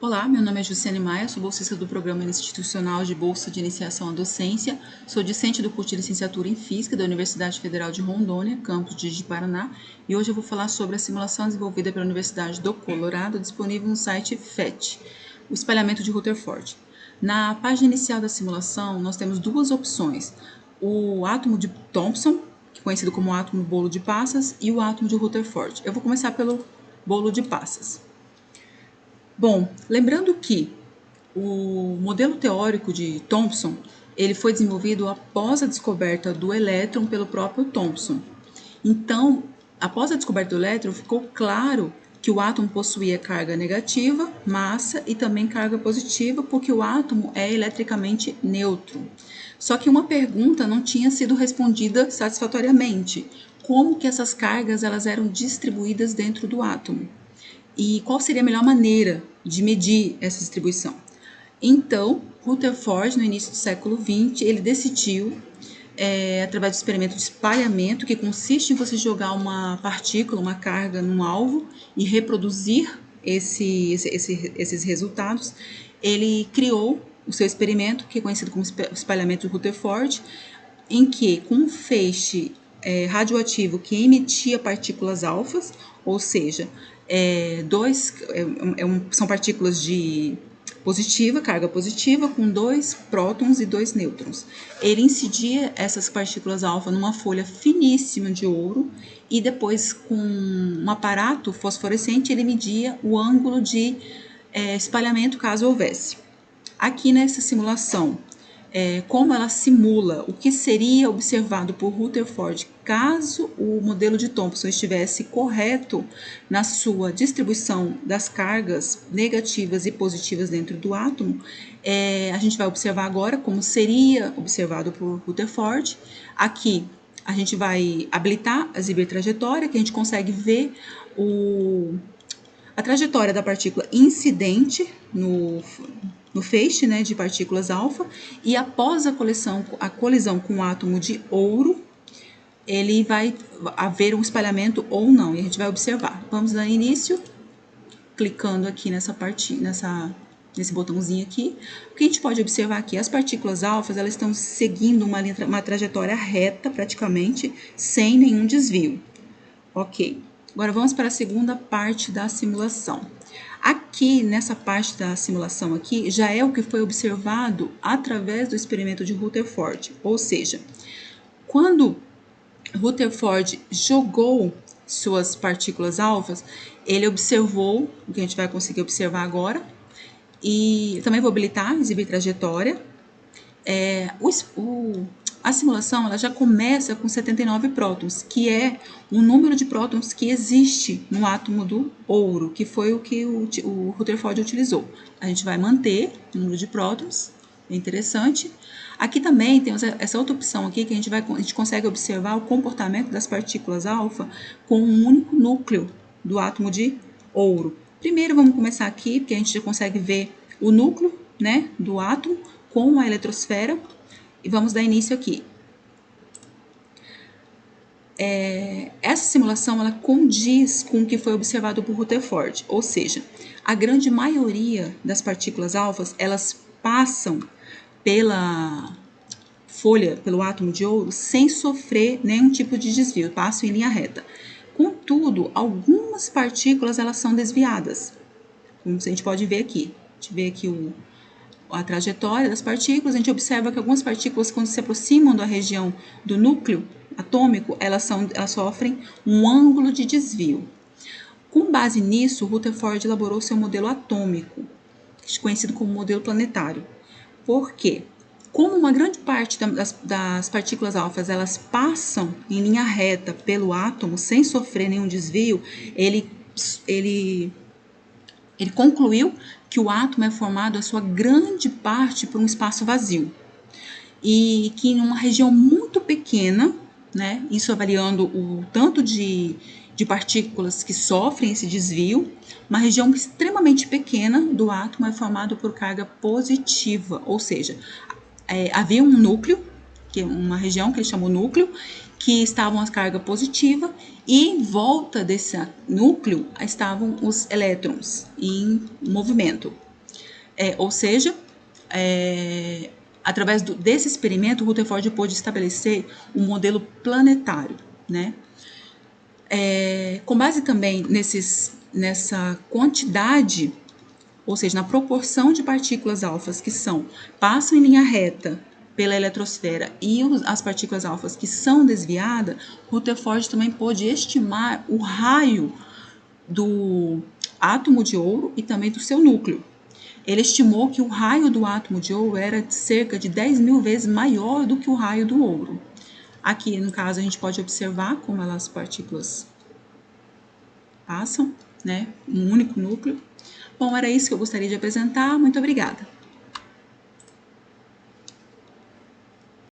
Olá, meu nome é Jussiane Maia, sou bolsista do Programa Institucional de Bolsa de Iniciação à Docência, sou discente do curso de Licenciatura em Física da Universidade Federal de Rondônia, campus de Paraná, e hoje eu vou falar sobre a simulação desenvolvida pela Universidade do Colorado, disponível no site PhET, o espalhamento de Rutherford. Na página inicial da simulação, nós temos duas opções, o átomo de Thomson, conhecido como átomo bolo de passas, e o átomo de Rutherford. Eu vou começar pelo bolo de passas. Bom, lembrando que o modelo teórico de Thomson, ele foi desenvolvido após a descoberta do elétron pelo próprio Thomson. Então, após a descoberta do elétron, ficou claro que o átomo possuía carga negativa, massa e também carga positiva, porque o átomo é eletricamente neutro. Só que uma pergunta não tinha sido respondida satisfatoriamente: como que essas cargas elas eram distribuídas dentro do átomo? E qual seria a melhor maneira de medir essa distribuição? Então, Rutherford, no início do século XX, ele decidiu, através do experimento de espalhamento, que consiste em você jogar uma partícula, uma carga num alvo e reproduzir esses resultados, ele criou o seu experimento, que é conhecido como espalhamento de Rutherford, em que, com um feixe radioativo que emitia partículas alfas, ou seja, são partículas de carga positiva, com 2 prótons e 2 nêutrons. Ele incidia essas partículas alfa numa folha finíssima de ouro e depois, com um aparato fosforescente, ele media o ângulo de espalhamento caso houvesse. Aqui nessa simulação, como ela simula o que seria observado por Rutherford caso o modelo de Thomson estivesse correto na sua distribuição das cargas negativas e positivas dentro do átomo, a gente vai observar agora como seria observado por Rutherford. Aqui a gente vai habilitar a exibir trajetória, que a gente consegue ver a trajetória da partícula incidente no feixe, né, de partículas alfa, e após a colisão com o átomo de ouro, ele vai haver um espalhamento ou não, e a gente vai observar. Vamos dar início, clicando aqui nesse botãozinho aqui. O que a gente pode observar aqui? As partículas alfas, elas estão seguindo uma trajetória reta, praticamente, sem nenhum desvio. Ok. Agora vamos para a segunda parte da simulação. Aqui, nessa parte da simulação aqui, já é o que foi observado através do experimento de Rutherford. Ou seja, quando Rutherford jogou suas partículas alfas, ele observou, o que a gente vai conseguir observar agora, e também vou habilitar, exibir trajetória. A simulação ela já começa com 79 prótons, que é o número de prótons que existe no átomo do ouro, que foi o que o Rutherford utilizou. A gente vai manter o número de prótons, é interessante. Aqui também temos essa outra opção aqui, que a gente consegue observar o comportamento das partículas alfa com um único núcleo do átomo de ouro. Primeiro vamos começar aqui, porque a gente já consegue ver o núcleo, né, do átomo com a eletrosfera. E vamos dar início aqui. Essa simulação ela condiz com o que foi observado por Rutherford, ou seja, a grande maioria das partículas alfas elas passam pela folha, pelo átomo de ouro, sem sofrer nenhum tipo de desvio, passam em linha reta. Contudo, algumas partículas elas são desviadas, como a gente pode ver aqui. A gente vê aqui a trajetória das partículas, a gente observa que algumas partículas, quando se aproximam da região do núcleo atômico, elas sofrem um ângulo de desvio. Com base nisso, Rutherford elaborou seu modelo atômico, conhecido como modelo planetário. Por quê? Como uma grande parte das partículas alfas elas passam em linha reta pelo átomo sem sofrer nenhum desvio, ele concluiu que o átomo é formado a sua grande parte por um espaço vazio e que em uma região muito pequena, né, isso avaliando o tanto de partículas que sofrem esse desvio, uma região extremamente pequena do átomo é formado por carga positiva, ou seja, havia um núcleo, que é uma região que ele chamou núcleo, que estavam as cargas positivas e em volta desse núcleo estavam os elétrons em movimento. Ou seja, através desse experimento, Rutherford pôde estabelecer um modelo planetário, né? Com base também nessa quantidade, ou seja, na proporção de partículas alfas que passam em linha reta pela eletrosfera e as partículas alfas que são desviadas, Rutherford também pôde estimar o raio do átomo de ouro e também do seu núcleo. Ele estimou que o raio do átomo de ouro era cerca de 10.000 vezes maior do que o raio do ouro. Aqui, no caso, a gente pode observar como as partículas passam, né? Um único núcleo. Bom, era isso que eu gostaria de apresentar. Muito obrigada.